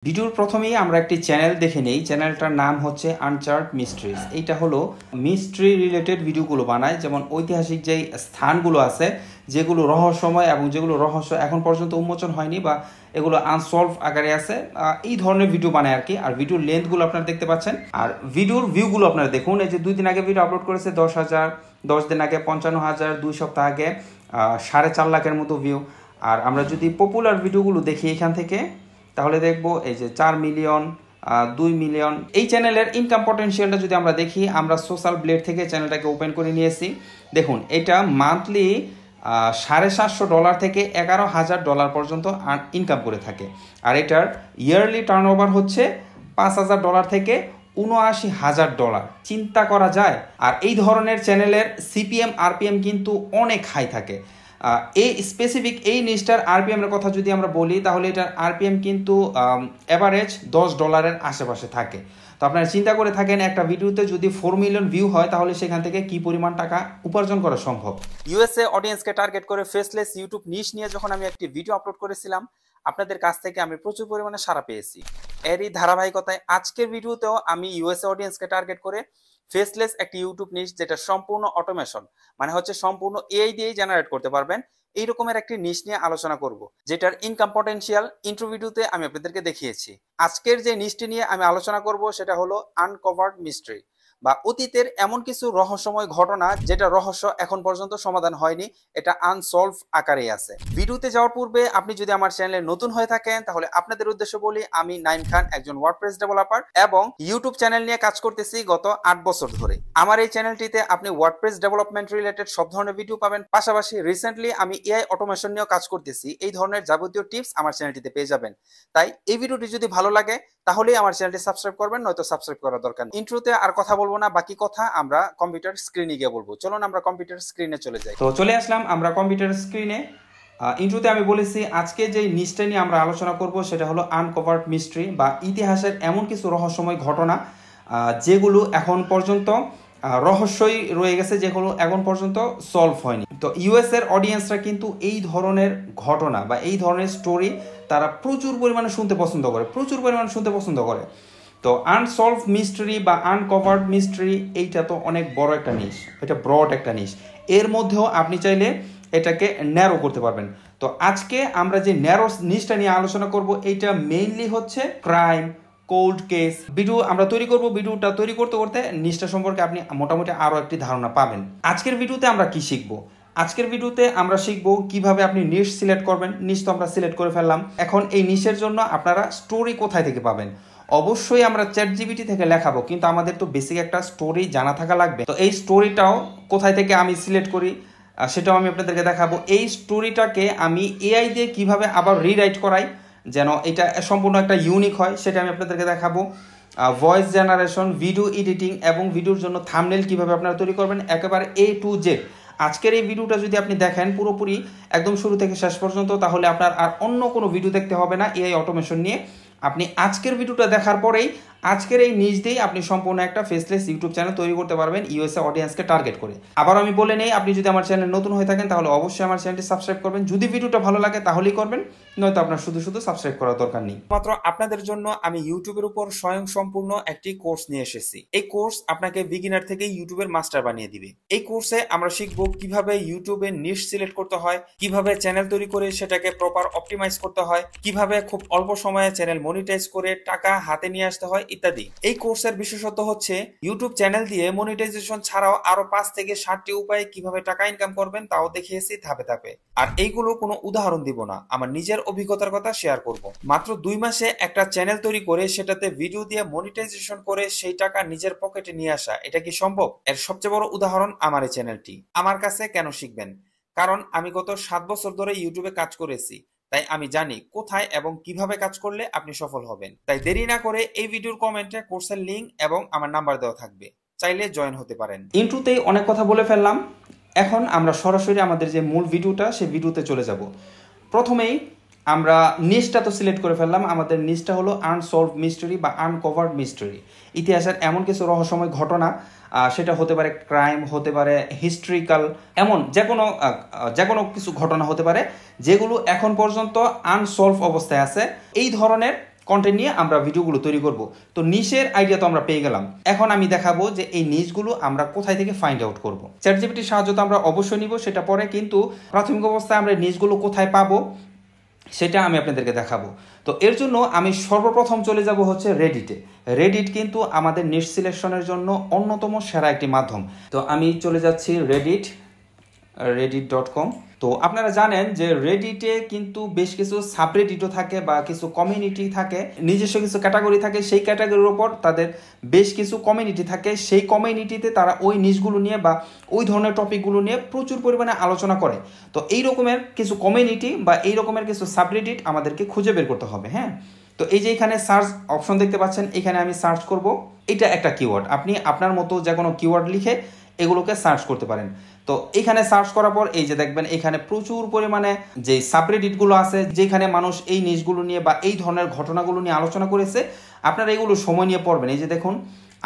ভিডিওর প্রথমেই আমরা একটি চ্যানেল দেখে নেই। চ্যানেলটার নাম হচ্ছে আনচার্ট মিস্ট্রিজ। এইটা হলো মিস্ট্রি রিলেটেড ভিডিওগুলো বানায়, যেমন ঐতিহাসিক যেই স্থানগুলো আছে যেগুলো রহস্যময় এবং যেগুলো রহস্য এখন পর্যন্ত উন্মোচন হয়নি বা এগুলো আনসলভ আকারে আছে, এই ধরনের ভিডিও বানায় আর কি। আর ভিডিওর লেন্থগুলো আপনারা দেখতে পাচ্ছেন, আর ভিডিওর ভিউগুলো আপনারা দেখুন। এই যে 2 দিন আগে ভিডিও আপলোড করেছে 10,000, 10 দিন আগে 55,000, 2 সপ্তাহ আগে 4.5 লাখের মতো ভিউ। আর আমরা যদি পপুলার ভিডিওগুলো দেখি এখান থেকে, তাহলে দেখবো এই যে 4 মিলিয়ন, 2 মিলিয়ন। এই চ্যানেলের ইনকাম পটেনশিয়ালটা যদি আমরা দেখি, আমরা সোশ্যাল ব্লেড থেকে চ্যানেলটাকে ওপেন করে নিয়েছি। দেখুন এটা মান্থলি $750 থেকে $11,000 পর্যন্ত ইনকাম করে থাকে। আর এটার ইয়ারলি টার্নওভার হচ্ছে $5,000 থেকে $79,000। চিন্তা করা যায়। আর এই ধরনের চ্যানেলের সিপিএম আরপিএম কিন্তু অনেক হাই থাকে। এই স্পেসিফিক এই নিউজটার আরপিএম এর কথা যদি আমরা বলি, তাহলে এটার আরপিএম কিন্তু এভারেজ $10 আশেপাশে থাকে। তো আপনারা চিন্তা করে থাকেন, একটা ভিডিওতে যদি 4 মিলিয়ন ভিউ হয়, তাহলে সেখান থেকে কি পরিমাণ টাকা উপার্জন করা সম্ভব। ইউএসএ অডিয়েন্সকে টার্গেট করে ফেসলেস ইউটিউব নিশ নিয়ে যখন আমি একটি ভিডিও আপলোড করেছিলাম, আপনাদের কাছ থেকে আমি প্রচুর পরিমাণে সাড়া পেয়েছি। এরই ধারাবাহিকতায় আজকের ভিডিওতেও আমি ইউএসএ অডিয়েন্সকে টার্গেট করে ফেসলেস একটি ইউটিউব নিশ, যেটা সম্পূর্ণ অটোমেশন, মানে হচ্ছে সম্পূর্ণ এআই দিয়েই জেনারেট করতে পারবেন, এই রকমের একটি নিশ নিয়ে আলোচনা করব, যেটার ইনকাম পটেনশিয়াল ইন্ট্রো ভিডিওতে আমি আপনাদেরকে দেখিয়েছি। আজকের যে নিশটি নিয়ে আমি আলোচনা করব সেটা হলো আনকভার্ড মিস্ট্রি, বা অতীতের এমন কিছু রহস্যময় ঘটনা যেটা রহস্য এখন পর্যন্ত সমাধান হয়নি, এটা আনসলভ আকারে আছে। ভিডিওতে যাওয়ার পূর্বে আপনি যদি আমার চ্যানেলে নতুন হয়ে থাকেন, তাহলে আপনাদের উদ্দেশ্য বলি, আমি নাইম খান, একজন ওয়ার্ডপ্রেস ডেভেলপার এবং ইউটিউব চ্যানেল নিয়ে কাজ করতেছি গত 8 বছর ধরে। আমার এই চ্যানেলটিতে আপনি ওয়ার্ডপ্রেস ডেভেলপমেন্ট রিলেটেড সব ধরনের ভিডিও পাবেন। পাশাপাশি রিসেন্টলি আমি এআই অটোমেশন নিয়েও কাজ করতেছি। এই ধরনের যাবতীয় টিপস আমার চ্যানেলটিতে পেয়ে যাবেন। তাই এই ভিডিওটি যদি ভালো লাগে, তাহলেই আমার চ্যানেলটি সাবস্ক্রাইব করবেন, নয়তো সাবস্ক্রাইব করার দরকার নেই। ইন্ট্রোতে আর কথা বলবো না, বাকি কথা আমরা কম্পিউটার স্ক্রিনে গিয়ে বলবো। চলুন আমরা কম্পিউটার স্ক্রিনে চলে যাই। তো চলে আসলাম আমরা কম্পিউটার স্ক্রিনে। ইন্ট্রোতে আমি বলেছি আজকে যে নিউজটা নিয়ে আমরা আলোচনা করব সেটা হলো আনকভার্ড মিস্ট্রি, বা ইতিহাসের এমন কিছু রহস্যময় ঘটনা যেগুলো এখন পর্যন্ত রহস্যই রয়ে গেছে, যেগুলো এখন পর্যন্ত সলভ হয়নি। তো ইউএস এর অডিয়েন্সরা কিন্তু এই ধরনের ঘটনা বা এই ধরনের স্টোরি তারা প্রচুর পরিমাণে শুনতে পছন্দ করে। তো আনসলভ মিস্ট্রি বা আনকভার্ড মিস্ট্রি, এইটা তো অনেক বড় একটা নিশ, এটা ব্রড একটা নিশ। এর মধ্যেও আপনি চাইলে এটাকে ন্যারো করতে পারবেন। তো আজকে আমরা যে ন্যারো নিশটা নিয়ে আলোচনা করব, এইটা মেইনলি হচ্ছে ক্রাইম, কোল্ড কেস ভিডিও আমরা তৈরি করব। ভিডিওটা তৈরি করতে করতে নিশটা সম্পর্কে আপনি মোটামুটি আরো একটি ধারণা পাবেন। আজকের ভিডিওতে আমরা কি শিখবো? আজকের ভিডিওতে আমরা শিখবো কিভাবে আপনি নিশ সিলেক্ট করবেন। নিশ তো আমরা সিলেক্ট করে ফেললাম, এখন এই নিশের জন্য আপনারা স্টোরি কোথায় থেকে পাবেন? অবশ্যই আমরা চ্যাট জিপিটি থেকে লেখাবো, কিন্তু আমাদের তো বেসিক একটা স্টোরি জানা থাকা লাগবে। তো এই স্টোরিটাও কোথায় থেকে আমি সিলেক্ট করি সেটাও আমি আপনাদেরকে দেখাবো। এই স্টোরিটাকে আমি এআই দিয়ে কিভাবে আবার রিরাইট করাই যেন এটা সম্পূর্ণ একটা ইউনিক হয়, সেটা আমি আপনাদেরকে দেখাবো। ভয়েস জেনারেশন, ভিডিও এডিটিং এবং ভিডিওর জন্য থাম্বনেল কিভাবে আপনারা তৈরি করবেন, একেবারে A to Z। আজকের এই ভিডিওটা যদি আপনি দেখেন পুরোপুরি একদম শুরু থেকে শেষ পর্যন্ত, তাহলে আপনার আর অন্য কোনো ভিডিও দেখতে হবে না এআই অটোমেশন নিয়ে। আপনি আজকের ভিডিওটা দেখার পরেই আজকের এই নিউজ দিয়েই আপনি সম্পূর্ণ একটা ফেসলেস ইউটিউব চ্যানেল তৈরি করতে পারবেন ইউএসএ অডিয়েন্সকে টার্গেট করে। আবার আমি বলে নেই, আপনি যদি আমার চ্যানেল নতুন হয়ে থাকেন, তাহলে অবশ্যই আমার চ্যানেলটি সাবস্ক্রাইব করবেন। যদি ভিডিওটা ভালো লাগে তাহলেই করবেন, নয়তো আপনার শুধু শুধু সাবস্ক্রাইব করার দরকার নেই। মাত্র আপনাদের জন্য আমি ইউটিউবের উপর স্বয়ং সম্পূর্ণ একটি কোর্স নিয়ে এসেছি। এই কোর্স আপনাকে বিগিনার থেকে ইউটিউবের মাস্টার বানিয়ে দিবে। এই কোর্সে আমরা শিখবো কিভাবে ইউটিউবে নিশ সিলেক্ট করতে হয়, কিভাবে চ্যানেল তৈরি করে সেটাকে প্রপার অপটিমাইজ করতে হয়, কিভাবে খুব অল্প সময়ে চ্যানেল মনিটাইজ করে টাকা হাতে নিয়ে আসতে হয় ইত্যাদি। এই কোর্সের বিশেষত্ব হচ্ছে ইউটিউব চ্যানেল দিয়ে মনিটাইজেশন ছাড়াও আরো 5 থেকে 7টি উপায়ে কিভাবে টাকা ইনকাম করবেন তাও দেখিয়েছি ধাপে ধাপে। আর এইগুলো কোনো উদাহরণ দিব না, আমার নিজের অভিজ্ঞতার কথা শেয়ার করব। মাত্র 2 মাসে একটা চ্যানেল তৈরি করে সেটাতে ভিডিও দিয়ে মনিটাইজেশন করে সেই টাকা নিজের পকেটে নিয়ে আসা, এটা কি সম্ভব? এর সবচেয়ে বড় উদাহরণ আমার এই চ্যানেলটি। আমার কাছে কেন শিখবেন? কারণ আমি গত 7 বছর ধরে ইউটিউবে কাজ করেছি, তাই আমি জানি কোথায় এবং কিভাবে কাজ করলে আপনি সফল হবেন। তাই দেরি না করে এই ভিডিওর কমেন্টে কোর্সের লিংক এবং আমার নাম্বার দেওয়া থাকবে, চাইলে জয়েন হতে পারেন। ইন্ট্রোতেই অনেক কথা বলে ফেললাম, এখন আমরা সরাসরি আমাদের যে মূল ভিডিওটা সেই ভিডিওতে চলে যাব। প্রথমেই আমরা নিশটা তো সিলেক্ট করে ফেললাম। আমাদের নিশটা হলো আনসলভ মিস্ট্রি বা আনকভার্ড মিস্ট্রি, ইতিহাসের এমন কিছু রহস্যময় ঘটনা, সেটা হতে পারে ক্রাইম, হতে পারে হিস্ট্রিক্যাল, এমন যে কোনো কিছু ঘটনা হতে পারে যেগুলো এখন পর্যন্ত আনসলভ অবস্থায় আছে। এই ধরনের কন্টেন্ট নিয়ে আমরা ভিডিওগুলো তৈরি করব। তো নিশের আইডিয়া তো আমরা পেয়ে গেলাম, এখন আমি দেখাবো যে এই নিশগুলো আমরা কোথায় থেকে ফাইন্ড আউট করব। চ্যাটজিপিটির সাহায্য তো আমরা অবশ্যই নিব, সেটা পরে, কিন্তু প্রাথমিক অবস্থায় আমরা নিশগুলো কোথায় পাবো সেটা আমি আপনাদেরকে দেখাবো। তো এর জন্য আমি সর্বপ্রথম চলে যাব হচ্ছে রেডিটে। রেডিট কিন্তু আমাদের নিশ সিলেকশনের জন্য অন্যতম সেরা একটি মাধ্যম। তো আমি চলে যাচ্ছি reddit.com। তো আপনারা জানেন যে রেডিটে কিন্তু বেশ কিছু সাবরেডিটও থাকে বা কিছু কমিউনিটি থাকে, নিজস্ব কিছু ক্যাটাগরি থাকে, সেই ক্যাটাগরির উপর তাদের বেশ কিছু কমিউনিটি থাকে, সেই কমিউনিটিতে তারা ওই নিশগুলো নিয়ে বা ওই ধরনের টপিকগুলো নিয়ে প্রচুর পরিমাণে আলোচনা করে। তো এই রকমের কিছু কমিউনিটি বা এই রকমের কিছু সাবরেডিট আমাদেরকে খুঁজে বের করতে হবে। হ্যাঁ, তো এই যে এখানে সার্চ অপশন দেখতে পাচ্ছেন, এখানে আমি সার্চ করব, এটা একটা কিওয়ার্ড, আপনি আপনার মতো যে কোনো কিওয়ার্ড লিখে এগুলোকে সার্চ করতে পারেন। তো এখানে সার্চ করার পর এই যে দেখবেন এখানে প্রচুর পরিমাণে যে সাবরেডিটগুলো আছে, যেখানে মানুষ এই নিউজগুলো নিয়ে বা এই ধরনের ঘটনাগুলো নিয়ে আলোচনা করেছে, আপনারা এগুলো সময় নিয়ে পড়বেন। এই যে দেখুন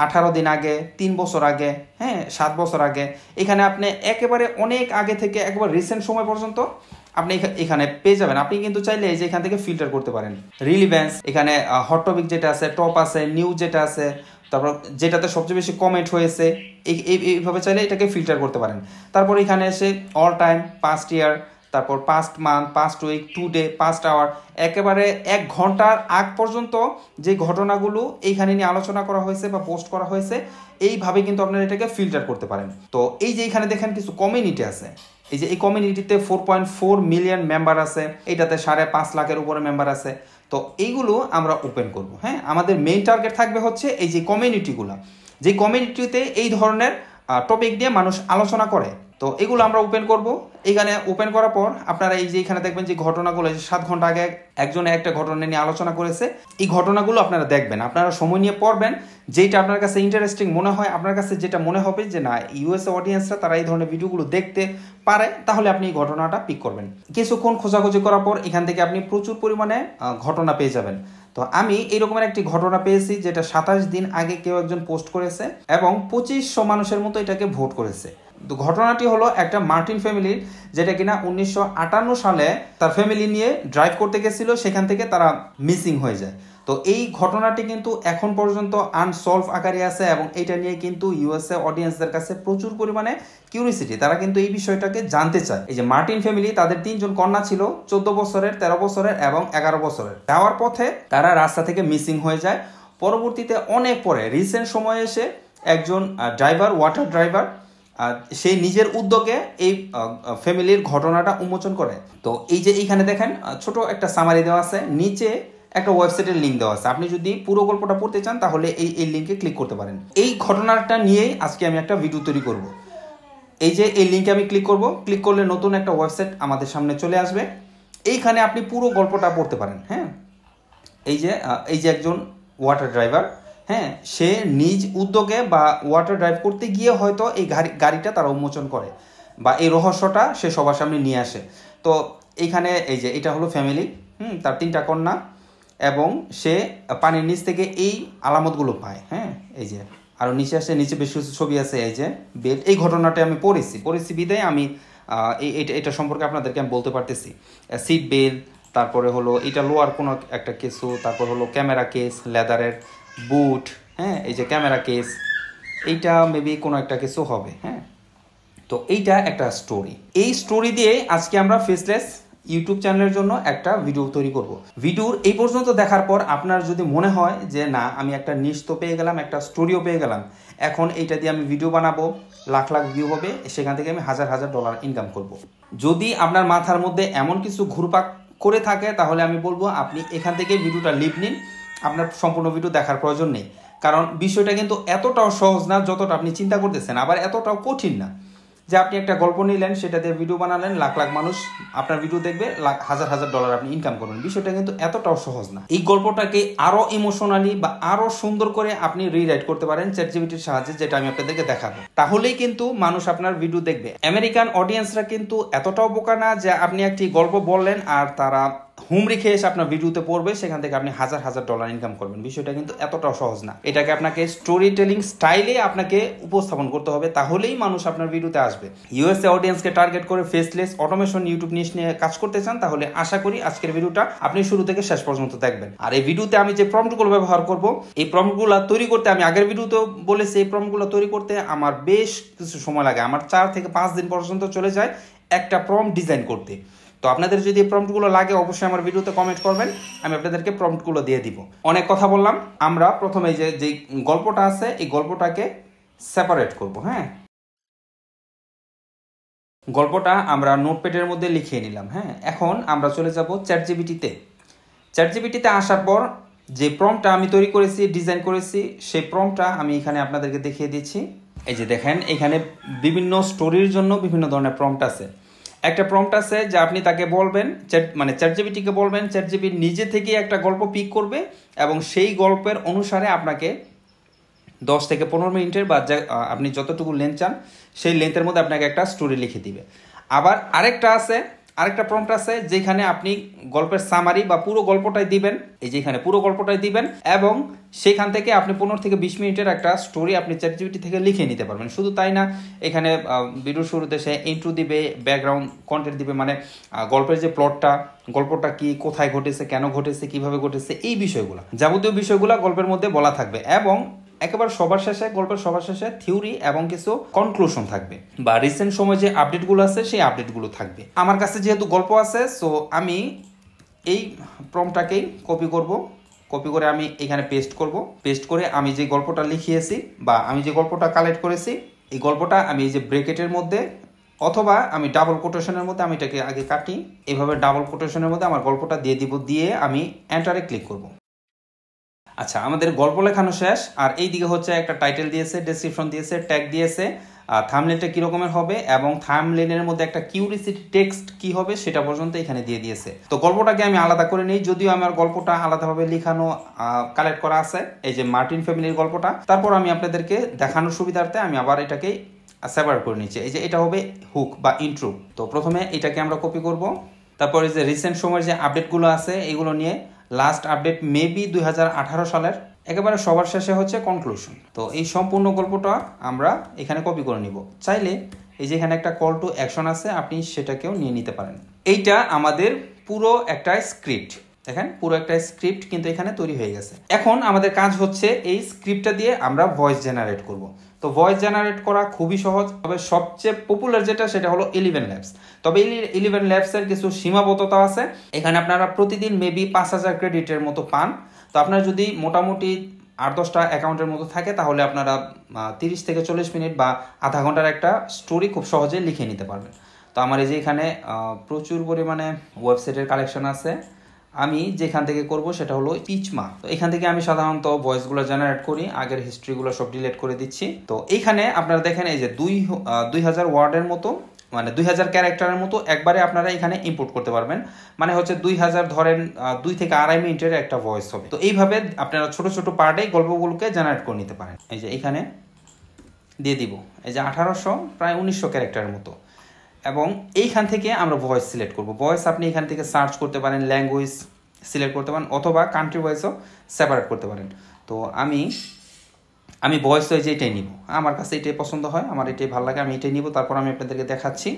18 দিন আগে, 3 বছর আগে, হ্যাঁ 7 বছর আগে, এখানে আপনি একেবারে অনেক আগে থেকে একবার রিসেন্ট সময় পর্যন্ত আপনি এখানে পেয়ে যাবেন। আপনি কিন্তু চাইলে এই যে এখান থেকে ফিল্টার করতে পারেন রিলিভেন্স, এখানে হট টপিক যেটা আছে, টপ আছে, নিউজ যেটা আছে, তারপর যেটাতে সবচেয়ে বেশি কমেন্ট হয়েছে, এইভাবে চাইলে এটাকে ফিল্টার করতে পারেন। তারপর এখানে এসে অল টাইম, পাস্ট ইয়ার, তারপর past month, past week, today, past hour, একেবারে 1 ঘন্টার আগ পর্যন্ত যে ঘটনাগুলো এইখানে নিয়ে আলোচনা করা হয়েছে বা পোস্ট করা হয়েছে, এইভাবে কিন্তু আপনারা এটাকে ফিল্টার করতে পারেন। তো এই যে এখানে দেখেন কিছু কমিউনিটি আছে, এই যে এই কমিউনিটিতে 4.4 মিলিয়ন মেম্বার আছে, এটাতে 5.5 লাখের উপরে মেম্বার আছে। তো এইগুলো আমরা ওপেন করব। হ্যাঁ, আমাদের মেইন টার্গেট থাকবে হচ্ছে এই যে কমিউনিটিগুলো, যে কমিউনিটিতে এই ধরনের টপিক নিয়ে মানুষ আলোচনা করে। তো এগুলো আমরা ওপেন করব। এখানে ওপেন করার পর আপনারা এই যে এখানে দেখবেন যে ঘটনাগুলো 7 ঘন্টা আগে একজনে একটা ঘটনা নিয়ে আলোচনা করেছে, এই ঘটনাগুলো আপনারা দেখবেন, আপনারা সময় নিয়ে পড়বেন, যেটা আপনার কাছে ইন্টারেস্টিং মনে হয়, আপনার কাছে যেটা মনে হবে যে না ইউএসএ অডিয়েন্সরা তারা এই ধরনের ভিডিওগুলো দেখতে পারে, তাহলে আপনি এই ঘটনাটা পিক করবেন। কিছুক্ষণ খোঁজাখুঁজি করার পর এখান থেকে আপনি প্রচুর পরিমাণে ঘটনা পেয়ে যাবেন। তো আমি এইরকমের একটি ঘটনা পেয়েছি, যেটা 27 দিন আগে কেউ একজন পোস্ট করেছে এবং 2500 মানুষের মতো এটাকে ভোট করেছে। তো ঘটনাটি হলো একটা মার্টিন ফ্যামিলির, যেটা কিনা 1958 সালে তার ফ্যামিলি নিয়ে ড্রাইভ করতে গেছিল, সেখান থেকে তারা মিসিং হয়ে যায়। তো এই ঘটনাটি কিন্তু এখন পর্যন্ত আনসলভ আকারে আছে এবং এটা নিয়ে কিন্তু ইউএসএ অডিয়েন্সদের কাছে প্রচুর পরিমাণে কিউরিওসিটি, তারা কিন্তু এই বিষয়টাকে জানতে চায়। এই যে মার্টিন ফ্যামিলি, তাদের 3 জন কন্যা ছিল, 14 বছরের, 13 বছরের এবং 11 বছরের। যাওয়ার পথে তারা রাস্তা থেকে মিসিং হয়ে যায়। পরবর্তীতে অনেক পরে রিসেন্ট সময়ে এসে একজন ড্রাইভার, ওয়াটার ড্রাইভার, সেই নিজের উদ্যোগে এই ফ্যামিলির ঘটনাটা উন্মোচন করে। তো এই যে এইখানে দেখেন ছোট একটা সামারি দেওয়া আছে, নিচে একটা ওয়েবসাইটের লিঙ্ক দেওয়া আছে, আপনি যদি পুরো গল্পটা পড়তে চান তাহলে এই লিঙ্কে ক্লিক করতে পারেন। এই ঘটনাটা নিয়েই আজকে আমি একটা ভিডিও তৈরি করব। এই যে এই লিঙ্কে আমি ক্লিক করব, ক্লিক করলে নতুন একটা ওয়েবসাইট আমাদের সামনে চলে আসবে, এইখানে আপনি পুরো গল্পটা পড়তে পারেন। হ্যাঁ, এই যে একজন ওয়াটার ড্রাইভার, হ্যাঁ সে নিজ উদ্যোগে বা ওয়াটার ড্রাইভ করতে গিয়ে হয়তো এই গাড়িটা তারা উন্মোচন করে বা এই রহস্যটা সে সবার সামনে নিয়ে আসে। তো এইখানে এই যে এটা হলো ফ্যামিলি, তার 3টা কন্যা, এবং সে পানির নিচ থেকে এই আলামতগুলো পায়। হ্যাঁ, এই যে আরও নিচে আসে, নিচে বেশ কিছু ছবি আছে, এই যে বেড। এই ঘটনাটা আমি পড়েছি বিদায় আমি এটা সম্পর্কে আপনাদেরকে আমি বলতে পারতেছি। সিট বেল্ট, তারপরে হলো এটা লোয়ার কোনো একটা কিছু, তারপর হলো ক্যামেরা কেস, লেদারের বুট, হ্যাঁ এই যে ক্যামেরা কেস, এইটা মেবি কোনো একটা কিছু হবে। হ্যাঁ, তো এইটা একটা স্টোরি। এই স্টোরি দিয়ে আজকে আমরা ফেসলেস ইউটিউব চ্যানেলের জন্য একটা ভিডিও তৈরি করব। ভিডিওর এই পর্যন্ত দেখার পর আপনার যদি মনে হয় যে না আমি একটা নিউজ তো পেয়ে গেলাম, একটা স্টোরিও পেয়ে গেলাম, এখন এইটা দিয়ে আমি ভিডিও বানাবো, লাখ লাখ ভিউ হবে, সেখান থেকে আমি হাজার হাজার ডলার ইনকাম করব। যদি আপনার মাথার মধ্যে এমন কিছু ঘুরপাক করে থাকে তাহলে আমি বলবো আপনি এখান থেকে ভিডিওটা লিভ নিন, আপনার সম্পূর্ণ ভিডিও দেখার প্রয়োজন নেই। কারণ বিষয়টা কিন্তু এতটাও সহজ না যতটা আপনি চিন্তা করতেছেন, আবার এতটাও কঠিন না যে আপনি একটা গল্প নিলেন, সেটা দিয়ে ভিডিও বানালেন, লাখ লাখ মানুষ আপনার ভিডিও দেখবে, হাজার হাজার ডলার আপনি ইনকাম করবেন। বিষয়টা কিন্তু এতটাও সহজ না। এই গল্পটাকে আরো ইমোশনালি বা আরো সুন্দর করে আপনি রিরাইট করতে পারেন চ্যাটজিপিটির সাহায্যে, যেটা আমি আপনাদেরকে দেখাবো। তাহলেই কিন্তু মানুষ আপনার ভিডিও দেখবে। আমেরিকান অডিয়েন্সরা কিন্তু এতটাও বোকা না যে আপনি একটি গল্প বললেন আর তারা হুমড়ি খেয়ে এসে আপনার ভিডিওতে পড়বে, সেখান থেকে আপনি হাজার হাজার ডলার ইনকাম করবেন। বিষয়টা কিন্তু এতটাও সহজ না। এটাকে আপনাকে স্টোরি টেলিং স্টাইলে আপনাকে উপস্থাপন করতে হবে, তাহলেই মানুষ আপনার ভিডিওতে আসবে। ইউএসএ অডিয়েন্সকে টার্গেট করে ফেসলেস অটোমেশন ইউটিউব নিশ নিয়ে কাজ করতে চান, তাহলে আশা করি আজকের ভিডিওটা আপনি শুরু থেকে শেষ পর্যন্ত দেখবেন। আর এই ভিডিওতে আমি যে প্রম্পটগুলো ব্যবহার করব, এই প্রম্পটগুলো তৈরি করতে আমি আগের ভিডিওতে বলেছি, এই প্রম্পটগুলো তৈরি করতে আমার বেশ কিছু সময় লাগে। আমার 4 থেকে 5 দিন পর্যন্ত চলে যায় একটা প্রম্পট ডিজাইন করতে। তো আপনাদের যদি এই প্রম্পটগুলো লাগে অবশ্যই আমার ভিডিওতে কমেন্ট করবেন, আমি আপনাদেরকে প্রম্পটগুলো দিয়ে দিব। অনেক কথা বললাম, আমরা প্রথমে যে গল্পটা আছে এই গল্পটাকে সেপারেট করব। হ্যাঁ, গল্পটা আমরা নোটপ্যাডের মধ্যে লিখিয়ে নিলাম। হ্যাঁ, এখন আমরা চলে যাব চ্যাটজিপিটিতে। চ্যাটজিপিটিতে আসার পর যে প্রম্পটটা আমি তৈরি করেছি, ডিজাইন করেছি, সেই প্রম্পটটা আমি এখানে আপনাদেরকে দেখিয়ে দিচ্ছি। এই যে দেখেন, এখানে বিভিন্ন স্টোরির জন্য বিভিন্ন ধরনের প্রম্পট আছে। একটা প্রম্পট আছে যা আপনি তাকে বলবেন, চ্যাটজিপিটিকে বলবেন, চ্যাটজিপিটি নিজে থেকে একটা গল্প পিক করবে এবং সেই গল্পের অনুসারে আপনাকে 10 থেকে 15 মিনিটের বা আপনি যতটুকু লেন্থ চান সেই লেন্থের মধ্যে আপনাকে একটা স্টোরি লিখে দিবে। আবার আরেকটা প্রম্পট আছে যেখানে আপনি গল্পের সামারি বা পুরো গল্পটাই দিবেন, এই যে এখানে পুরো গল্পটাই দিবেন এবং সেখান থেকে আপনি 15 থেকে 20 মিনিটের একটা স্টোরি আপনি চ্যাটজিপিটি থেকে লিখে নিতে পারবেন। শুধু তাই না, এখানে ভিডিওর শুরুতে সে ইন্ট্রো দিবে, ব্যাকগ্রাউন্ড কন্টেন্ট দিবে, মানে গল্পের যে প্লটটা, গল্পটা কি, কোথায় ঘটেছে, কেন ঘটেছে, কিভাবে ঘটেছে, এই বিষয়গুলো, যাবতীয় বিষয়গুলো গল্পের মধ্যে বলা থাকবে। এবং একেবারে গল্পের সবার শেষে থিওরি এবং কিছু কনক্লুশন থাকবে, বা রিসেন্ট সময় যে আপডেটগুলো আছে সেই আপডেটগুলো থাকবে। আমার কাছে যেহেতু গল্প আছে, সো আমি এই প্রম্পটটাকেই কপি করে আমি এখানে পেস্ট করে আমি যে গল্পটা লিখিয়েছি বা আমি যে গল্পটা কালেক্ট করেছি, এই গল্পটা আমি এই যে ব্রেকেটের মধ্যে অথবা আমি ডাবল কোটেশনের মধ্যে আমি এটাকে আগে কাটি, এভাবে ডাবল কোটেশনের মধ্যে আমার গল্পটা দিয়ে দিব, দিয়ে আমি এন্টারে ক্লিক করব। আচ্ছা, আমাদের গল্প লেখানো শেষ। আর এইদিকে হচ্ছে একটা টাইটেল দিয়েছে, ডেসক্রিপশন দিয়েছে, ট্যাগ দিয়েছে, থাম্বনেলটা কিরকমের হবে এবং থাম্বনেলের মধ্যে একটা কিউরিসিটি টেক্সট কি হবে সেটা পর্যন্ত এখানে দিয়ে দিয়েছে। তো গল্পটাকে আমি আলাদা করে নিই, যদিও আমার গল্পটা আলাদাভাবে লিখানো কালেক্ট করা আছে, এই যে মার্টিন ফ্যামিলির গল্পটা। তারপর আমি আপনাদেরকে দেখানোর সুবিধার্থে আমি আবার এটাকে সেপারেট করে নিচ্ছি। এই যে এটা হবে হুক বা ইন্ট্রো। তো প্রথমে এটাকে আমরা কপি করব, তারপরে যে রিসেন্ট সময়ের যে আপডেটগুলো আছে এগুলো নিয়ে, লাস্ট আপডেট মেবি 2018 সালের, একেবারে সবার শেষে হচ্ছে কনক্লুশন। তো এই সম্পূর্ণ গল্পটা আমরা এখানে কপি করে নিব। চাইলে এই যে এখানে একটা কল টু অ্যাকশন আছে, আপনি সেটাকেও নিয়ে নিতে পারেন। এইটা আমাদের পুরো একটা স্ক্রিপ্ট, দেখেন পুরো একটা স্ক্রিপ্ট কিন্তু এখানে তৈরি হয়ে গেছে। এখন আমাদের কাজ হচ্ছে এই স্ক্রিপ্টটা দিয়ে আমরা ভয়েস জেনারেট করব। তো ভয়েস জেনারেট করা খুবই সহজ, তবে সবচেয়ে পপুলার যেটা সেটা হলো 11 ল্যাবস। তবে এই 11 ল্যাবসের কিছু সীমাবদ্ধতা আছে। এখানে আপনারা প্রতিদিন মেবি 5000 ক্রেডিটের মতো পান। তো আপনার যদি মোটামুটি 8-10টা অ্যাকাউন্টের মতো থাকে, তাহলে আপনারা 30 থেকে 40 মিনিট বা আধা ঘন্টার একটা স্টোরি খুব সহজে লিখে নিতে পারবেন। তো আমার এই যে এখানে প্রচুর পরিমাণে ওয়েবসাইটের কালেকশন আছে। আমি যেখান থেকে করব সেটা হলো পিচমা। তো এখান থেকে আমি সাধারণত ভয়েসগুলো জেনারেট করি, আগের হিস্ট্রিগুলো সব ডিলিট করে দিচ্ছি। তো এইখানে আপনারা দেখেন এই যে 2000 ওয়ার্ডের মতো, মানে 2000 ক্যারেক্টারের মতো একবারে আপনারা এখানে ইম্পোর্ট করতে পারবেন। মানে হচ্ছে 2000 ধরেন 2 থেকে 2.5 মিনিটের একটা ভয়েস হবে। তো এইভাবে আপনারা ছোট ছোট পার্টে গল্পগুলোকে জেনারেট করে নিতে পারেন। এই যে এখানে দিয়ে দিব এই যে 1800 প্রায় 1900 ক্যারেক্টারের মতো। এবং এইখান থেকে আমরা ভয়েস সিলেক্ট করব। ভয়েস আপনি এখান থেকে সার্চ করতে পারেন, ল্যাঙ্গুয়েজ সিলেক্ট করতে পারেন, অথবা কান্ট্রি ওয়াইজও সেপারেট করতে পারেন। তো আমি ভয়েস ওয়াইজ এটাই নিব, আমার কাছে এটাই পছন্দ হয়, আমার এটাই ভালো লাগে, আমি এটাই নিব। তারপর আমি আপনাদেরকে দেখাচ্ছি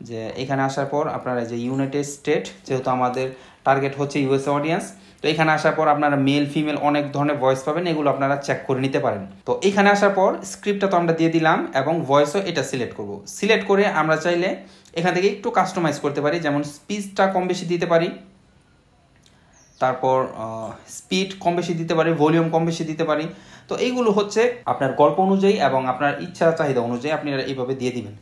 যে এখানে আসার পর আপনারা যে ইউনাইটেড স্টেট, যেহেতু আমাদের টার্গেট হচ্ছে ইউএস অডিয়েন্স, তো এখানে আসার পর আপনারা মেল ফিমেল অনেক ধরনের ভয়েস পাবেন, এগুলো আপনারা চেক করে নিতে পারেন। তো এখানে আসার পর স্ক্রিপ্টটা তো আমরা দিয়ে দিলাম এবং ভয়েসও এটা সিলেক্ট করব। সিলেক্ট করে আমরা চাইলে এখান থেকে একটু কাস্টমাইজ করতে পারি, যেমন স্পিচটা কম বেশি দিতে পারি, তারপর স্পিড কম বেশি দিতে পারি, ভলিউম কম বেশি দিতে পারি। তো এইগুলো হচ্ছে আপনার গল্প অনুযায়ী এবং আপনার ইচ্ছা চাহিদা অনুযায়ী আপনারা এইভাবে দিয়ে দিবেন।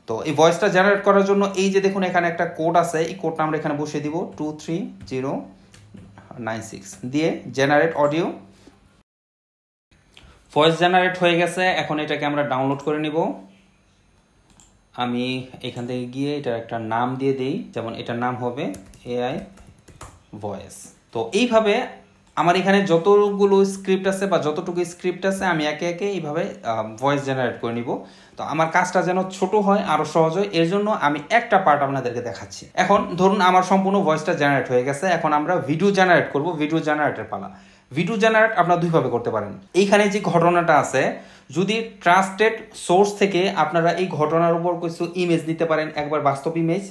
তো এই ভয়েসটা জেনারেট করার জন্য এই যে দেখুন এখানে একটা কোড আছে, এই কোডটা আমরা এখানে বসিয়ে দিব 23096 দিয়ে জেনারেট অডিও। ভয়েস জেনারেট হয়ে গেছে, এখন এটাকে আমরা ডাউনলোড করে নিব। আমি এখান থেকে গিয়ে এটার একটা নাম দিয়ে দিই, যেমন এটার নাম হবে এআই ভয়েস। তো এইভাবে আমার এখানে যতগুলো স্ক্রিপ্ট আছে বা যতটুকু স্ক্রিপ্ট আছে আমি একে একে এইভাবে ভয়েস জেনারেট করে নিব। তো আমার কাজটা যেন ছোট হয়, আরও সহজ হয়, এর জন্য আমি একটা পার্ট আপনাদেরকে দেখাচ্ছি। এখন ধরুন আমার সম্পূর্ণ ভয়েসটা জেনারেট হয়ে গেছে, এখন আমরা ভিডিও জেনারেট করব। ভিডিও জেনারেটের পালা। ভিডিও জেনারেট আপনারা দুইভাবে করতে পারেন। এইখানে যে ঘটনাটা আছে, যদি ট্রাস্টেড সোর্স থেকে আপনারা এই ঘটনার উপর কিছু ইমেজ নিতে পারেন, একবার বাস্তব ইমেজ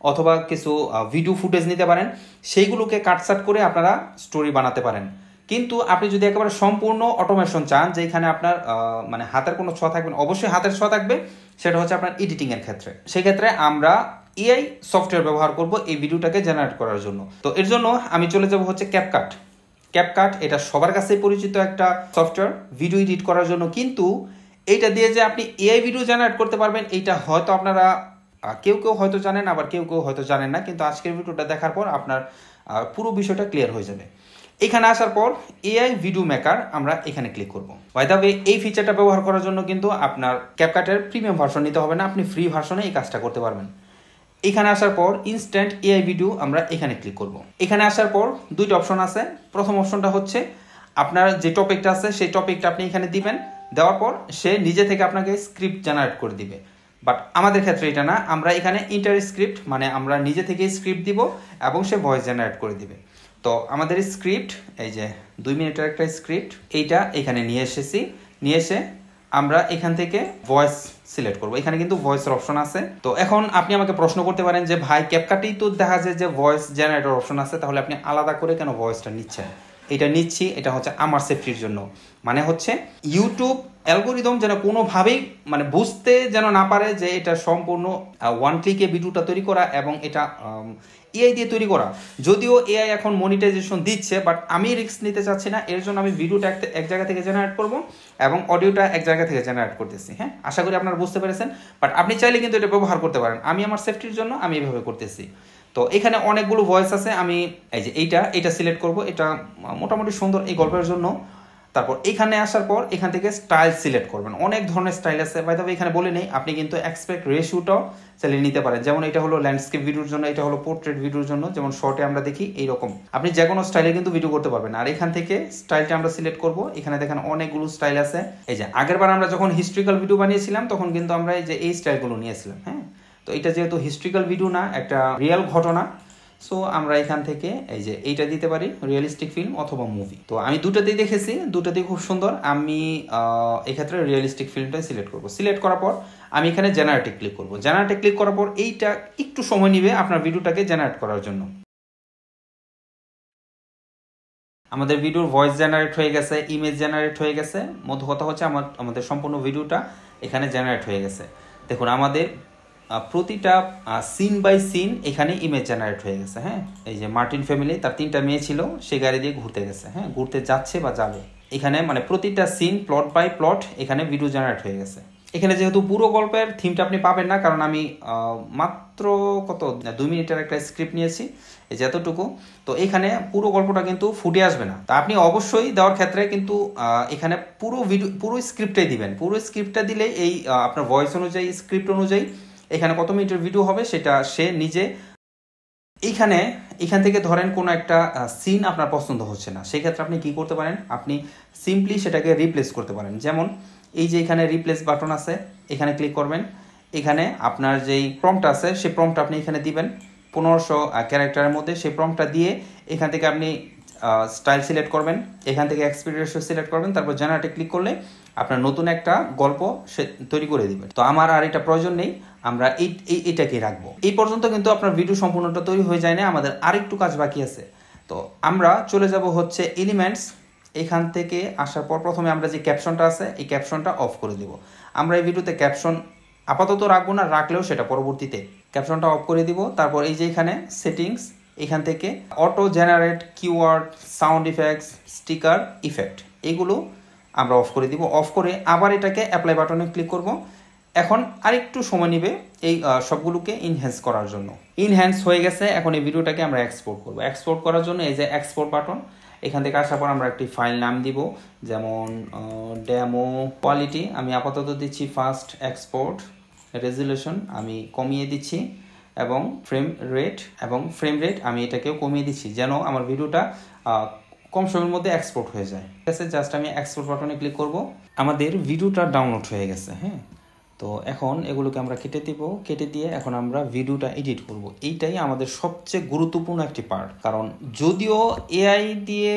অথবা কিছু ভিডিও ফুটেজ নিতে পারেন, সেইগুলোকে কাটসাট করে আপনারা স্টোরি বানাতে পারেন। কিন্তু আপনি যদি একেবারে সম্পূর্ণ অটোমেশন চান, যেখানে আপনার মানে হাতের কোনো ছোঁয়া থাকবে না, অবশ্যই হাতের ছোঁয়া থাকবে, সেটা হচ্ছে আপনার এডিটিংয়ের ক্ষেত্রে। সেই ক্ষেত্রে আমরা এআই সফটওয়্যার ব্যবহার করব এই ভিডিওটাকে জেনারেট করার জন্য। তো এর জন্য আমি চলে যাব হচ্ছে ক্যাপকাট। ক্যাপকাট এটা সবার কাছেই পরিচিত একটা সফটওয়্যার ভিডিও এডিট করার জন্য। কিন্তু এইটা দিয়ে যে আপনি এআই ভিডিও জেনারেট করতে পারবেন, এইটা হয়তো আপনারা কেউ কেউ হয়তো জানেন, আবার কেউ কেউ হয়তো জানেন না। কিন্তু আজকের ভিডিওটা দেখার পর আপনার পুরো বিষয়টা ক্লিয়ার হয়ে যাবে। এখানে আসার পর এআই ভিডিও মেকার আমরা এখানে ক্লিক করব। বাই দ্য ওয়ে, এই ফিচারটা ব্যবহার করার জন্য কিন্তু আপনার ক্যাপকাটের প্রিমিয়াম ভার্সন নিতে হবে না, আপনি ফ্রি ভার্সনে এই কাজটা করতে পারবেন। এখানে আসার পর ইনস্ট্যান্ট এআই ভিডিও আমরা এখানে ক্লিক করব। এখানে আসার পর দুইটা অপশন আছে। প্রথম অপশনটা হচ্ছে আপনার যে টপিকটা আছে সেই টপিকটা আপনি এখানে দিবেন, দেওয়ার পর সে নিজে থেকে আপনাকে স্ক্রিপ্ট জেনারেট করে দিবে। বাট আমাদের ক্ষেত্রে এটা না, আমরা এখানে ইন্টার স্ক্রিপ্ট মানে আমরা নিজে থেকে স্ক্রিপ্ট দিব এবং সে ভয়েস জেনারেট করে দিবে। তো আমাদের স্ক্রিপ্ট, এই যে 2 মিনিটের একটা স্ক্রিপ্ট, এইটা এখানে নিয়ে এসেছি। নিয়ে এসে আমরা এখান থেকে ভয়েস সিলেক্ট করব। এখানে কিন্তু ভয়েসের অপশন আছে। তো এখন আপনি আমাকে প্রশ্ন করতে পারেন যে ভাই, ক্যাপকাটেই তো দেখা যায় যে ভয়েস জেনারেটর অপশন আছে, তাহলে আপনি আলাদা করে কেন ভয়েসটা নিচ্ছেন? এটা নিচ্ছি, এটা হচ্ছে আমার সেফটির জন্য। মানে হচ্ছে ইউটিউব অ্যালগোরিদম যেন কোনোভাবেই মানে বুঝতে যেন না পারে যে এটা সম্পূর্ণ ওয়ান ক্লিকে ভিডিওটা তৈরি করা এবং এটা এআই দিয়ে তৈরি করা। যদিও এআই এখন মনিটাইজেশন দিচ্ছে, বাট আমি রিস্ক নিতে চাচ্ছি না। এর জন্য আমি ভিডিওটা এক জায়গা থেকে জেনারেট করব এবং অডিওটা এক জায়গা থেকে জেনারেট করতেছি। হ্যাঁ, আশা করি আপনারা বুঝতে পেরেছেন। বাট আপনি চাইলে কিন্তু এটা ব্যবহার করতে পারেন। আমি আমার সেফটির জন্য আমি এইভাবে করতেছি। তো এখানে অনেকগুলো ভয়েস আছে। আমি এই যে এইটা সিলেক্ট করব। এটা মোটামুটি সুন্দর এই গল্পের জন্য। তারপর এখানে আসার পর এখান থেকে স্টাইল সিলেক্ট করবেন। অনেক ধরনের স্টাইল আছে, বাই দ্য ওয়ে এখানে বলে নেই, আপনি কিন্তু এক্সপেক্ট রেশিওটাও চালিয়ে নিতে পারেন। যেমন এটা হলো ল্যান্ডস্কেপ ভিডিওর জন্য, এটা হলো পোর্ট্রেট ভিডিওর জন্য, যেমন শর্টে আমরা দেখি এইরকম। আপনি যে কোনো স্টাইলে কিন্তু ভিডিও করতে পারবেন। আর এখান থেকে স্টাইলটা আমরা সিলেক্ট করব। এখানে দেখেন অনেকগুলো স্টাইল আছে। এই যে আগেরবার আমরা যখন হিস্ট্রিক্যাল ভিডিও বানিয়েছিলাম তখন কিন্তু আমরা এই স্টাইলগুলো নিয়েছিলাম। হ্যাঁ, তো এটা যেহেতু হিস্ট্রিক্যাল ভিডিও না, একটা রিয়েল ঘটনা, সো আমরা এখান থেকে এই যে এইটা দিতে পারি, রিয়েলিস্টিক ফিল্ম অথবা মুভি। তো আমি দুটাতেই দেখেছি, দুটাতেই খুব সুন্দর। আমি এক্ষেত্রে রিয়েলিস্টিক ফিল্মটাই সিলেক্ট করব। সিলেক্ট করার পর আমি এখানে জেনারেটে ক্লিক করব। জেনারেটে ক্লিক করার পর এইটা একটু সময় নেবে আপনার ভিডিওটাকে জেনারেট করার জন্য। আমাদের ভিডিওর ভয়েস জেনারেট হয়ে গেছে, ইমেজ জেনারেট হয়ে গেছে। মধ্য কথা হচ্ছে আমাদের সম্পূর্ণ ভিডিওটা এখানে জেনারেট হয়ে গেছে। দেখুন আমাদের প্রতিটা সিন বাই সিন এখানে ইমেজ জেনারেট হয়ে গেছে। হ্যাঁ, এই যে মার্টিন ফ্যামিলি, তার 3টা মেয়ে ছিল, সে গাড়ি দিয়ে ঘুরতে গেছে। হ্যাঁ, ঘুরতে যাচ্ছে বা যাবে। এখানে মানে প্রতিটা সিন প্লট বাই প্লট এখানে ভিডিও জেনারেট হয়ে গেছে। এখানে যেহেতু পুরো গল্পের থিমটা আপনি পাবেন না, কারণ আমি মাত্র 2 মিনিটের একটা স্ক্রিপ্ট নিয়েছি, এই যে এতটুকু। তো এখানে পুরো গল্পটা কিন্তু ফুটে আসবে না। তা আপনি অবশ্যই দেওয়ার ক্ষেত্রে কিন্তু এখানে পুরো স্ক্রিপ্টটাই দিবেন। পুরো স্ক্রিপ্টটা দিলে এই আপনার ভয়েস অনুযায়ী, স্ক্রিপ্ট অনুযায়ী এখানে কত মিনিটের ভিডিও হবে সেটা সে নিজে এখান থেকে ধরেন কোনো একটা সিন আপনার পছন্দ হচ্ছে না, সেই ক্ষেত্রে আপনি কি করতে পারেন, আপনি সিম্পলি সেটাকে রিপ্লেস করতে পারেন। যেমন এই যে এখানে রিপ্লেস বাটন আছে, এখানে ক্লিক করবেন। এখানে আপনার যেই প্রম্পট আছে সেই প্রম্পট আপনি এখানে দিবেন 1500 ক্যারেক্টারের মধ্যে। সেই প্রম্পটটা দিয়ে এখান থেকে আপনি স্টাইল সিলেক্ট করবেন, এখান থেকে এক্সপিরিড রেশিও সিলেক্ট করবেন, তারপর জেনারেটে ক্লিক করলে আপনার নতুন একটা গল্প সে তৈরি করে দিবেন। তো আমার আর এটা প্রয়োজন নেই, আমরা এইটাকে রাখবো। এই পর্যন্ত কিন্তু আপনার ভিডিও সম্পূর্ণটা তৈরি হয়ে যায় না, আমাদের আরেকটু কাজ বাকি আছে। তো আমরা চলে যাব হচ্ছে এলিমেন্টস। এখান থেকে আসার পর প্রথমে আমরা যে ক্যাপশনটা আছে এই ক্যাপশনটা অফ করে দিব। আমরা এই ভিডিওতে ক্যাপশন আপাতত রাখবো না, রাখলেও সেটা পরবর্তীতে ক্যাপশনটা অফ করে দিব। তারপর এই যে এখানে সেটিংস, এখান থেকে auto generate keyword, sound effects, sticker effect, এগুলো আমরা অফ করে দিব। অফ করে আবার এটাকে অ্যাপ্লাই বাটনে ক্লিক করব। এখন আরেকটু সময় নেবে এই সবগুলোকে ইনহ্যান্স করার জন্য। ইনহ্যান্স হয়ে গেছে, এখন এই ভিডিওটাকে আমরা এক্সপোর্ট করব। এক্সপোর্ট করার জন্য এই যে এক্সপোর্ট বাটন, এখান থেকে আসার পর আমরা একটি ফাইল নাম দিব, যেমন ডেমো কোয়ালিটি। আমি আপাতত দিচ্ছি ফাস্ট এক্সপোর্ট। রেজুলেশন আমি কমিয়ে দিচ্ছি এবং ফ্রেম রেট আমি এটাকেও কমিয়ে দিচ্ছি, যেন আমার ভিডিওটা কম সময়ের মধ্যে এক্সপোর্ট হয়ে যায়। ঠিক আছে, জাস্ট আমি এক্সপোর্ট বাটনে ক্লিক করব। আমাদের ভিডিওটা ডাউনলোড হয়ে গেছে। হ্যাঁ, তো এখন এগুলোকে আমরা কেটে দিব। কেটে দিয়ে এখন আমরা ভিডিওটা এডিট করব। এইটাই আমাদের সবচেয়ে গুরুত্বপূর্ণ একটি পার্ট, কারণ যদিও এআই দিয়ে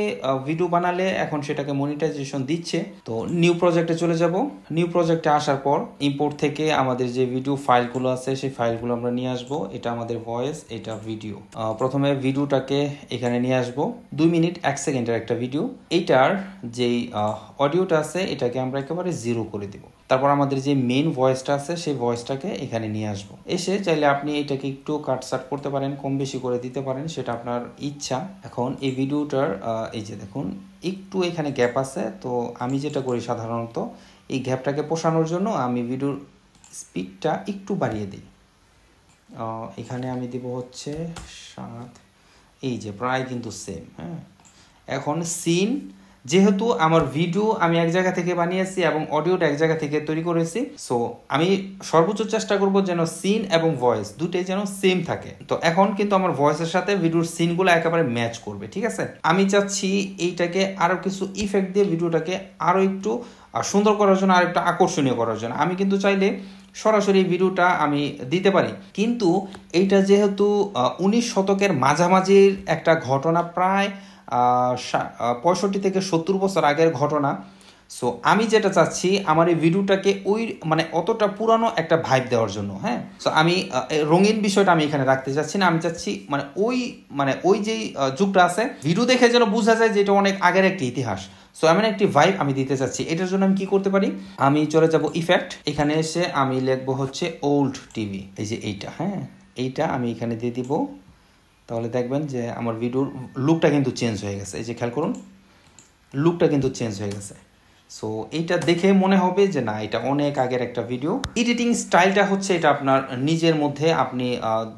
ভিডিও বানালে এখন সেটাকে মনিটাইজেশন দিচ্ছে। তো নিউ প্রজেক্টে চলে যাব। নিউ প্রজেক্টে আসার পর ইম্পোর্ট থেকে আমাদের যে ভিডিও ফাইলগুলো আছে সেই ফাইলগুলো আমরা নিয়ে আসব। এটা আমাদের ভয়েস, এটা ভিডিও। প্রথমে ভিডিওটাকে এখানে নিয়ে আসব। 2 মিনিট 1 সেকেন্ডের একটা ভিডিও। এইটার যেই অডিওটা আছে এটাকে আমরা একেবারে 0 করে দিব। তারপর আমাদের যে মেইন ভয়েসটা আছে সেই ভয়েসটাকে এখানে নিয়ে আসব। এসে চাইলে আপনি এটাকে একটু কাটসাট করতে পারেন, কম বেশি করে দিতে পারেন, সেটা আপনার ইচ্ছা। এখন এই ভিডিওটার এই যে দেখুন একটু এখানে গ্যাপ আছে। তো আমি যেটা করি সাধারণত এই গ্যাপটাকে পোষানোর জন্য আমি ভিডিওর স্পিডটা একটু বাড়িয়ে দিই। এখানে আমি দিব হচ্ছে 7। এই যে প্রায় কিন্তু সেম। হ্যাঁ, এখন সিন, যেহেতু আমার ভিডিও আমি এক জায়গা থেকে বানিয়েছি এবং অডিওটা এক জায়গা থেকে তৈরি করেছি, সো আমি সর্বোচ্চ চেষ্টা করব যেন সিন এবং ভয়েস দুটোই যেন সেম থাকে। তো এখন কিন্তু আমার ভয়েসের সাথে ভিডিওর সিনগুলো একেবারে ম্যাচ করবে। ঠিক আছে, আমি চাচ্ছি এইটাকে আরও কিছু ইফেক্ট দিয়ে ভিডিওটাকে আরও একটু সুন্দর করার জন্য, আর একটু আকর্ষণীয় করার জন্য আমি কিন্তু চাইলে সরাসরি ভিডিওটা আমি দিতে পারি। কিন্তু এইটা যেহেতু 19 শতকের মাঝামাঝির একটা ঘটনা, প্রায় 65 থেকে 70 বছর আগের ঘটনা। সো আমি যেটা চাচ্ছি আমার এই ভিডিওটাকে ওই মানে অতটা পুরানো একটা ভাইব দেওয়ার জন্য। হ্যাঁ, সো আমি রঙিন বিষয়টা আমি এখানে রাখতে চাচ্ছি না। আমি চাচ্ছি মানে ওই যেই যুগটা আছে ভিডিও দেখে যেন বোঝা যায় যে এটা অনেক আগের একটি ইতিহাস। সো এমন একটি ভাইব আমি দিতে চাচ্ছি। এটার জন্য আমি কি করতে পারি, আমি চলে যাব ইফেক্ট, এখানে এসে আমি লিখবো হচ্ছে ওল্ড টিভি। এই যে এইটা, হ্যাঁ এইটা আমি এখানে দিয়ে দিব। তাহলে দেখবেন যে আমার ভিডিওর লুকটা কিন্তু চেঞ্জ হয়ে গেছে। এই যে খেয়াল করুন, লুকটা কিন্তু চেঞ্জ হয়ে গেছে। সো এইটা দেখে মনে হবে যে না, এটা অনেক আগের একটা ভিডিও। এডিটিং স্টাইলটা হচ্ছে এটা আপনার নিজের মধ্যে। আপনি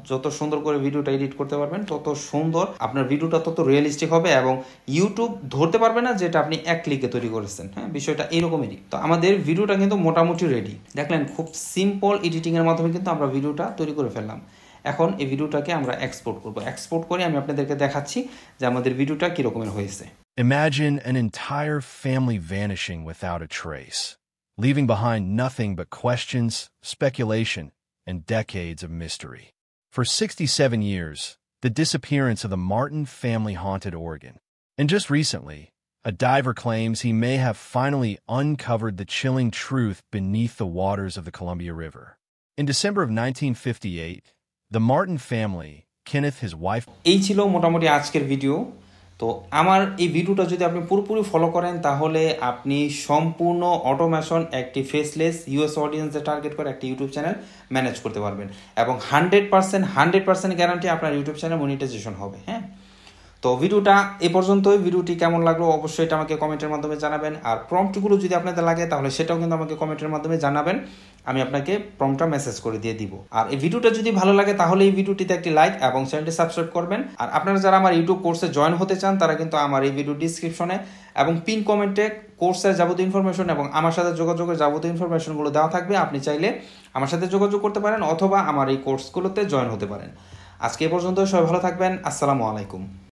যত সুন্দর করে ভিডিওটা এডিট করতে পারবেন তত সুন্দর আপনার ভিডিওটা, তত রিয়েলিস্টিক হবে এবং ইউটিউব ধরতে পারবে না যেটা আপনি এক ক্লিকে তৈরি করেছেন। হ্যাঁ, বিষয়টা এরকমই। তো আমাদের ভিডিওটা কিন্তু মোটামুটি রেডি। দেখলেন খুব সিম্পল এডিটিংয়ের মাধ্যমে কিন্তু আমরা ভিডিওটা তৈরি করে ফেললাম। এখন এই ভিডিওটাকে আমরা এক্সপোর্ট করব। এক্সপোর্ট করে আমি আপনাদেরকে দেখাচ্ছি যে আমাদের ভিডিওটা কি রকমের হয়েছে। Imagine an entire family vanishing without a trace, leaving behind nothing but questions, speculation, and decades of mystery. For 67 years, the disappearance of the Martin family haunted Oregon. And just recently, a diver claims he may have finally uncovered the chilling truth beneath the waters of the Columbia River. In December of 1958, the Martin family, Kenneth, his wife... এই ছিল মোটামুটি আজকের video. তো আমার এই ভিডিওটা যদি আপনি পুরোপুরি ফলো করেন তাহলে আপনি সম্পূর্ণ অটোমেশন একটি ফেসলেস ইউএস অডিয়েন্সে টার্গেট করে একটি ইউটিউব চ্যানেল ম্যানেজ করতে পারবেন এবং 100% গ্যারান্টি আপনার ইউটিউব চ্যানেল মনিটাইজেশন হবে। হ্যাঁ, তো ভিডিওটা এই পর্যন্তই। ভিডিওটি কেমন লাগলো অবশ্যই এটা আমাকে কমেন্টের মাধ্যমে জানাবেন। আর প্রম্পটগুলো যদি আপনাদের লাগে তাহলে সেটাও কিন্তু আমাকে কমেন্টের মাধ্যমে জানাবেন, আমি আপনাকে প্রম্পটটা মেসেজ করে দিয়ে দিব। আর এই ভিডিওটা যদি ভালো লাগে তাহলে এই ভিডিওটিতে একটি লাইক এবং চ্যানেলটি সাবস্ক্রাইব করবেন। আর আপনারা যারা আমার ইউটিউব কোর্সে জয়েন হতে চান তারা কিন্তু আমার এই ভিডিও ডিসক্রিপশনে এবং পিন কমেন্টে কোর্সের যাবতীয় ইনফরমেশন এবং আমার সাথে যোগাযোগের যাবতীয় ইনফরমেশনগুলো দেওয়া থাকবে। আপনি চাইলে আমার সাথে যোগাযোগ করতে পারেন অথবা আমার এই কোর্সগুলোতে জয়েন হতে পারেন। আজকে এ পর্যন্ত, সবাই ভালো থাকবেন। আসসালামু আলাইকুম।